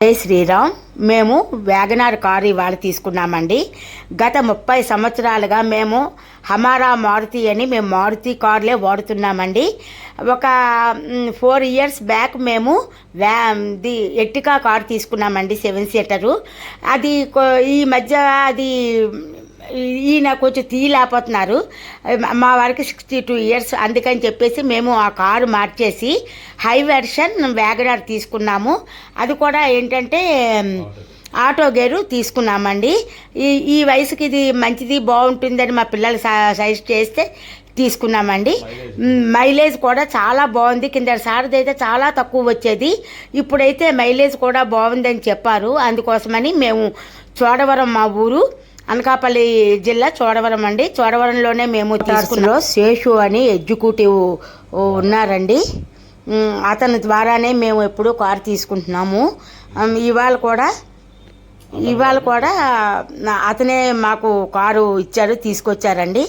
జై శ్రీరామ్. మేము వ్యాగనార్ కారు ఇవాళ తీసుకున్నామండి. గత 30 సంవత్సరాలుగా మేము హమారా మారుతి అని మేము మారుతి కార్లే వాడుతున్నామండి. ఒక 4 ఇయర్స్ బ్యాక్ మేము ఎర్టిగా కారు తీసుకున్నామండి, 7 సీటరు. అది ఈ మధ్య అది ఈయన కొంచెం తీయలేకపోతున్నారు. మా వారికి 62 ఇయర్స్, అందుకని చెప్పేసి మేము ఆ కారు మార్చేసి హై వెర్షన్ వ్యాగనార్ తీసుకున్నాము. అది కూడా ఏంటంటే ఆటో గేరు తీసుకున్నామండి. ఈ వయసుకి ఇది మంచిది, బాగుంటుందని మా పిల్లలు సజెస్ట్ చేస్తే తీసుకున్నామండి. మైలేజ్ కూడా చాలా బాగుంది. కిందసారిది అయితే చాలా తక్కువ వచ్చేది, ఇప్పుడైతే మైలేజ్ కూడా బాగుందని చెప్పారు. అందుకోసమని మేము చోడవరం, మా ఊరు అనకాపల్లి జిల్లా చోడవరం అండి, చోడవరంలోనే మేము తీసుకున్నాం. శేషు అని ఎగ్జిక్యూటివ్ ఉన్నారండి, అతని ద్వారానే మేము ఎప్పుడూ కారు తీసుకుంటున్నాము. ఇవాళ కూడా అతనే మాకు కారు ఇచ్చారు, తీసుకొచ్చారండి.